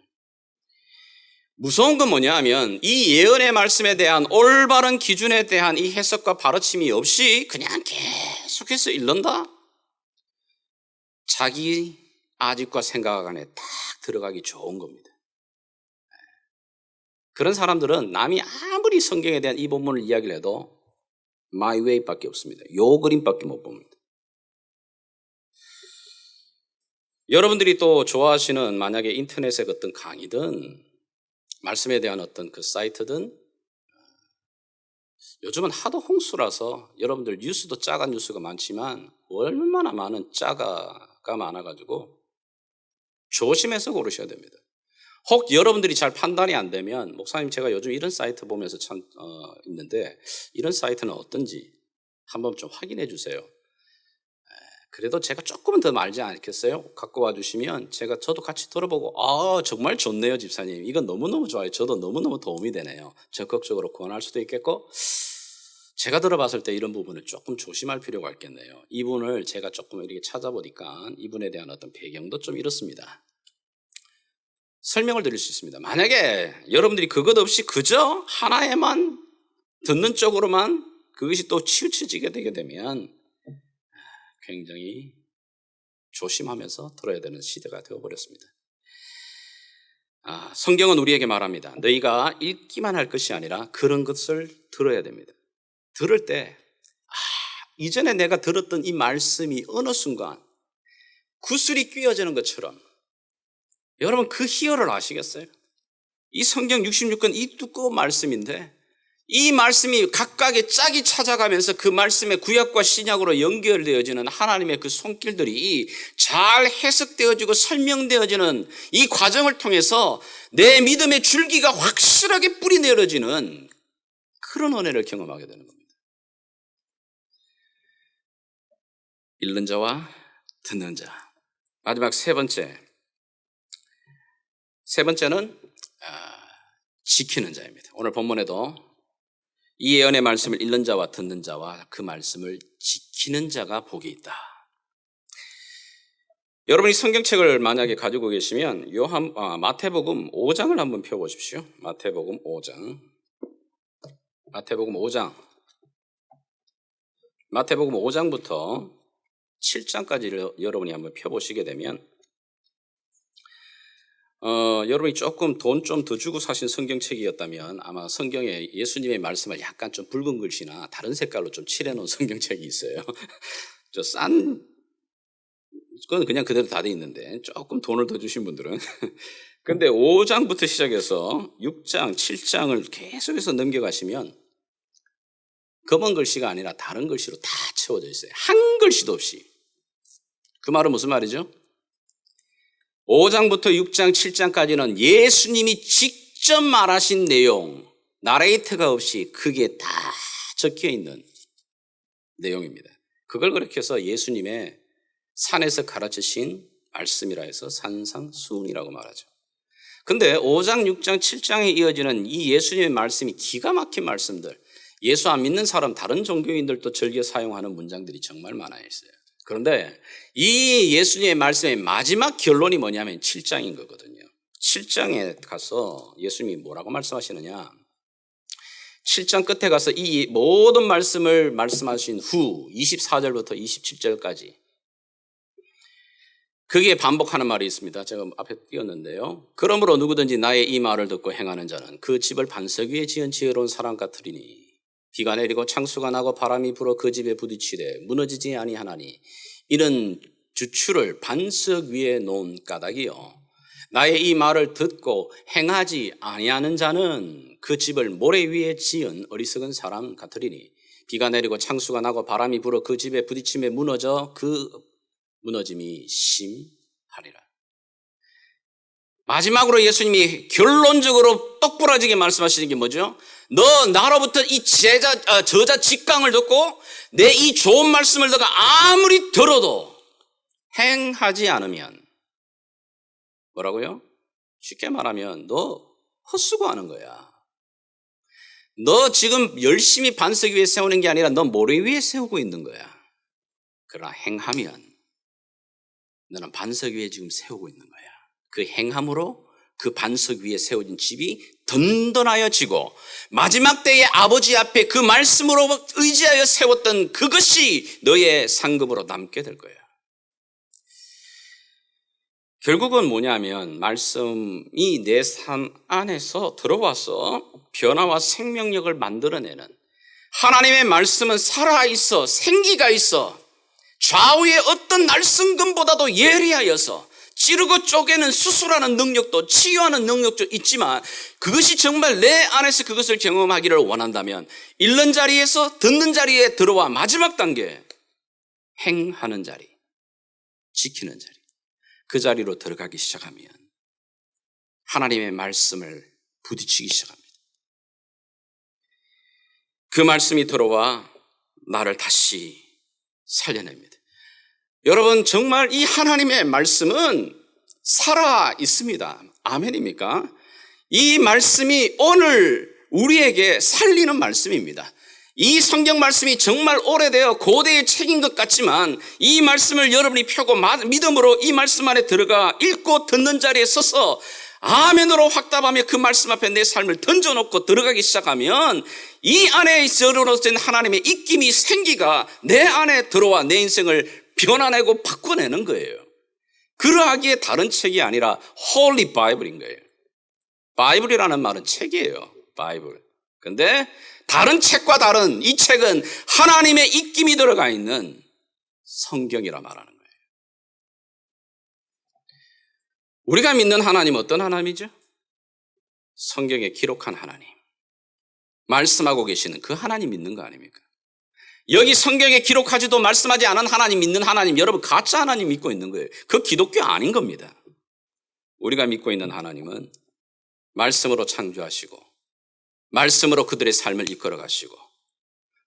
A: 무서운 건 뭐냐 하면 이 예언의 말씀에 대한 올바른 기준에 대한 이 해석과 바로침이 없이 그냥 계속해서 읽는다? 자기 아집과 생각 안에 딱 들어가기 좋은 겁니다. 그런 사람들은 남이 아무리 성경에 대한 이 본문을 이야기를 해도 my way 밖에 없습니다. 요 그림밖에 못 봅니다. 여러분들이 또 좋아하시는 만약에 인터넷의 어떤 강의든 말씀에 대한 어떤 그 사이트든 요즘은 하도 홍수라서 여러분들 뉴스도 짜간 뉴스가 많지만 얼마나 많은 짜가가 많아가지고 조심해서 고르셔야 됩니다. 혹 여러분들이 잘 판단이 안 되면 목사님 제가 요즘 이런 사이트 보면서 참 있는데 이런 사이트는 어떤지 한번 좀 확인해 주세요. 그래도 제가 조금은 더 말지 않겠어요? 갖고 와주시면 저도 같이 들어보고 정말 좋네요 집사님. 이건 너무너무 좋아요. 저도 너무너무 도움이 되네요. 적극적으로 권할 수도 있겠고 제가 들어봤을 때 이런 부분을 조금 조심할 필요가 있겠네요. 이분을 제가 조금 이렇게 찾아보니까 이분에 대한 어떤 배경도 좀 이렇습니다. 설명을 드릴 수 있습니다. 만약에 여러분들이 그것 없이 그저 하나에만 듣는 쪽으로만 그것이 또 치우쳐지게 되게 되면 굉장히 조심하면서 들어야 되는 시대가 되어버렸습니다. 성경은 우리에게 말합니다. 너희가 읽기만 할 것이 아니라 그런 것을 들어야 됩니다. 들을 때 이전에 내가 들었던 이 말씀이 어느 순간 구슬이 꿰어지는 것처럼 여러분 그 희열을 아시겠어요? 이 성경 66권 이 두꺼운 말씀인데 이 말씀이 각각의 짝이 찾아가면서 그 말씀의 구약과 신약으로 연결되어지는 하나님의 그 손길들이 잘 해석되어지고 설명되어지는 이 과정을 통해서 내 믿음의 줄기가 확실하게 뿌리 내려지는 그런 은혜를 경험하게 되는 겁니다. 읽는 자와 듣는 자. 마지막 세 번째는 지키는 자입니다. 오늘 본문에도 이 예언의 말씀을 읽는 자와 듣는 자와 그 말씀을 지키는 자가 복이 있다. 여러분이 성경책을 만약에 가지고 계시면 마태복음 5장을 한번 펴보십시오. 마태복음 5장. 마태복음 5장부터 7장까지를 여러분이 한번 펴보시게 되면 여러분이 조금 돈 좀 더 주고 사신 성경책이었다면 아마 성경에 예수님의 말씀을 약간 좀 붉은 글씨나 다른 색깔로 좀 칠해놓은 성경책이 있어요. 그건 그냥 그대로 다 돼 있는데 조금 돈을 더 주신 분들은 근데 5장부터 시작해서 6장, 7장을 계속해서 넘겨가시면 검은 글씨가 아니라 다른 글씨로 다 채워져 있어요. 한 글씨도 없이. 그 말은 무슨 말이죠? 5장부터 6장, 7장까지는 예수님이 직접 말하신 내용, 나레이터가 없이 그게 다 적혀 있는 내용입니다. 그걸 그렇게 해서 예수님의 산에서 가르치신 말씀이라 해서 산상수훈이라고 말하죠. 근데 5장, 6장, 7장에 이어지는 이 예수님의 말씀이 기가 막힌 말씀들, 예수 안 믿는 사람, 다른 종교인들도 즐겨 사용하는 문장들이 정말 많아 있어요. 그런데 이 예수님의 말씀의 마지막 결론이 뭐냐면 7장인 거거든요. 7장에 가서 예수님이 뭐라고 말씀하시느냐. 7장 끝에 가서 이 모든 말씀을 말씀하신 후 24절부터 27절까지 그게 반복하는 말이 있습니다. 제가 앞에 띄웠는데요. 그러므로 누구든지 나의 이 말을 듣고 행하는 자는 그 집을 반석 위에 지은 지혜로운 사람 같으리니 비가 내리고 창수가 나고 바람이 불어 그 집에 부딪히되 무너지지 아니하나니 이는 주추를 반석 위에 놓은 까닭이요. 나의 이 말을 듣고 행하지 아니하는 자는 그 집을 모래 위에 지은 어리석은 사람 같으리니 비가 내리고 창수가 나고 바람이 불어 그 집에 부딪힘에 무너져 그 무너짐이 심하리라. 마지막으로 예수님이 결론적으로 똑부러지게 말씀하시는 게 뭐죠? 너 나로부터 이 저자 직강을 듣고 내 이 좋은 말씀을 너가 아무리 들어도 행하지 않으면 뭐라고요? 쉽게 말하면 너 헛수고하는 거야. 너 지금 열심히 반석 위에 세우는 게 아니라 너 모래 위에 세우고 있는 거야. 그러나 행하면 너는 반석 위에 지금 세우고 있는 거야. 그 행함으로 그 반석 위에 세워진 집이 든든하여지고 마지막 때에 아버지 앞에 그 말씀으로 의지하여 세웠던 그것이 너의 상급으로 남게 될 거야. 결국은 뭐냐면 말씀이 내 삶 안에서 들어와서 변화와 생명력을 만들어내는 하나님의 말씀은 살아있어 생기가 있어 좌우의 어떤 날성금보다도 예리하여서 찌르고 쪼개는 수술하는 능력도 치유하는 능력도 있지만 그것이 정말 내 안에서 그것을 경험하기를 원한다면 읽는 자리에서 듣는 자리에 들어와 마지막 단계 행하는 자리, 지키는 자리 그 자리로 들어가기 시작하면 하나님의 말씀을 부딪히기 시작합니다. 그 말씀이 들어와 나를 다시 살려냅니다. 여러분 정말 이 하나님의 말씀은 살아 있습니다. 아멘입니까? 이 말씀이 오늘 우리에게 살리는 말씀입니다. 이 성경 말씀이 정말 오래되어 고대의 책인 것 같지만 이 말씀을 여러분이 펴고 믿음으로 이 말씀 안에 들어가 읽고 듣는 자리에 서서 아멘으로 확답하며 그 말씀 앞에 내 삶을 던져놓고 들어가기 시작하면 이 안에 저로서인 하나님의 입김이 생기가 내 안에 들어와 내 인생을 변화내고 바꿔내는 거예요. 그러하기에 다른 책이 아니라 Holy Bible인 거예요. 바이블이라는 말은 책이에요. 바이블. 근데 다른 책과 다른 이 책은 하나님의 입김이 들어가 있는 성경이라 말하는 거예요. 우리가 믿는 하나님은 어떤 하나님이죠? 성경에 기록한 하나님. 말씀하고 계시는 그 하나님 믿는 거 아닙니까? 여기 성경에 기록하지도 말씀하지 않은 하나님 믿는 하나님, 여러분 가짜 하나님 믿고 있는 거예요. 그 기독교 아닌 겁니다. 우리가 믿고 있는 하나님은 말씀으로 창조하시고 말씀으로 그들의 삶을 이끌어 가시고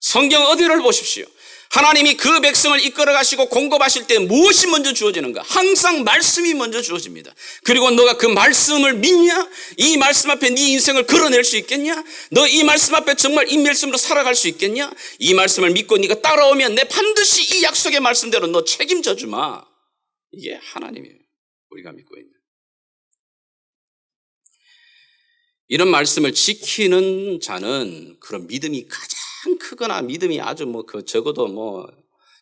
A: 성경 어디를 보십시오. 하나님이 그 백성을 이끌어 가시고 공급하실 때 무엇이 먼저 주어지는가? 항상 말씀이 먼저 주어집니다. 그리고 너가 그 말씀을 믿냐? 이 말씀 앞에 네 인생을 걸어낼 수 있겠냐? 너 이 말씀 앞에 정말 이 말씀으로 살아갈 수 있겠냐? 이 말씀을 믿고 네가 따라오면 내 반드시 이 약속의 말씀대로 너 책임져 주마. 이게 하나님이에요. 우리가 믿고 있는. 이런 말씀을 지키는 자는 그런 믿음이 가장 크거나 믿음이 아주 적어도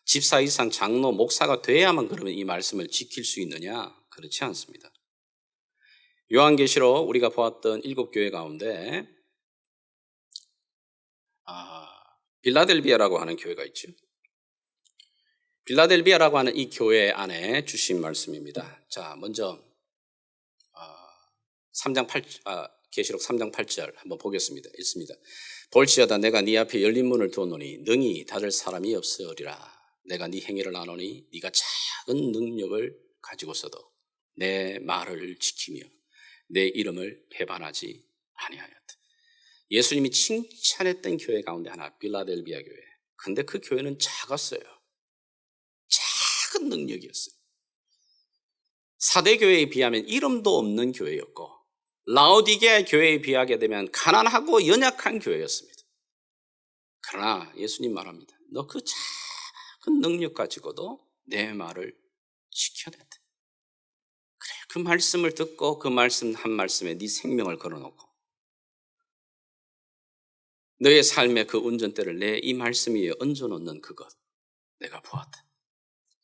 A: 집사 이상 장로 목사가 돼야만 그러면 이 말씀을 지킬 수 있느냐? 그렇지 않습니다. 요한계시록 우리가 보았던 7교회 가운데 빌라델비아라고 하는 교회가 있죠. 빌라델비아라고 하는 이 교회 안에 주신 말씀입니다. 자, 먼저 계시록 3장 8절 한번 보겠습니다. 읽습니다. 볼지어다 내가 네 앞에 열린 문을 두었노니 능히 닫을 사람이 없으리라. 내가 네 행위를 아노니 네가 작은 능력을 가지고서도 내 말을 지키며 내 이름을 배반하지 아니하였다. 예수님이 칭찬했던 교회 가운데 하나 빌라델비아 교회. 근데 그 교회는 작았어요. 작은 능력이었어요. 사대 교회에 비하면 이름도 없는 교회였고 라오디게아 교회에 비하게 되면 가난하고 연약한 교회였습니다. 그러나 예수님 말합니다. 너 그 작은 능력 가지고도 내 말을 지켜냈다. 그래, 그 말씀을 듣고 그 말씀 한 말씀에 네 생명을 걸어놓고 너의 삶의 그 운전대를 내 이 말씀 위에 얹어놓는 그것 내가 보았다.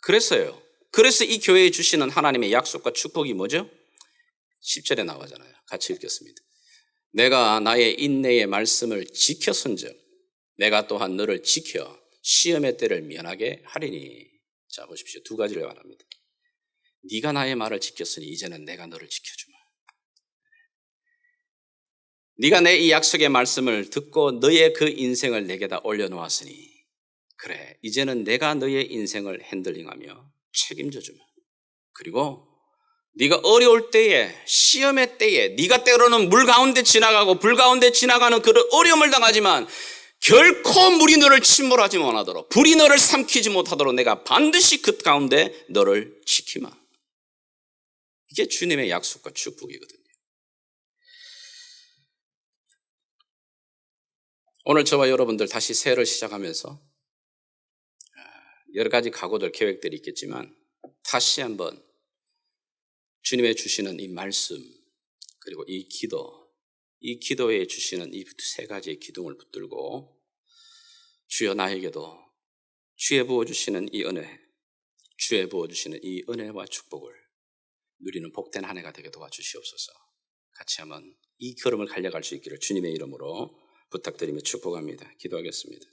A: 그래서요. 그래서 이 교회에 주시는 하나님의 약속과 축복이 뭐죠? 10절에 나오잖아요. 같이 읽겠습니다. 내가 나의 인내의 말씀을 지켰은즉 내가 또한 너를 지켜 시험의 때를 면하게 하리니. 자, 보십시오. 두 가지를 말합니다. 네가 나의 말을 지켰으니 이제는 내가 너를 지켜주마. 네가 내 이 약속의 말씀을 듣고 너의 그 인생을 내게다 올려놓았으니 그래, 이제는 내가 너의 인생을 핸들링하며 책임져 주마. 그리고 네가 어려울 때에, 시험의 때에, 네가 때로는 물 가운데 지나가고 불 가운데 지나가는 그런 어려움을 당하지만 결코 물이 너를 침몰하지 못하도록, 불이 너를 삼키지 못하도록 내가 반드시 그 가운데 너를 지키마. 이게 주님의 약속과 축복이거든요. 오늘 저와 여러분들 다시 새해를 시작하면서 여러 가지 각오들, 계획들이 있겠지만 다시 한번 주님의 주시는 이 말씀 그리고 이 기도에 주시는 이 세 가지의 기둥을 붙들고 주여 나에게도 주의 부어주시는 이 은혜, 주의 부어주시는 이 은혜와 축복을 누리는 복된 한 해가 되게 도와주시옵소서. 같이 한번 이 걸음을 달려갈 수 있기를 주님의 이름으로 부탁드리며 축복합니다. 기도하겠습니다.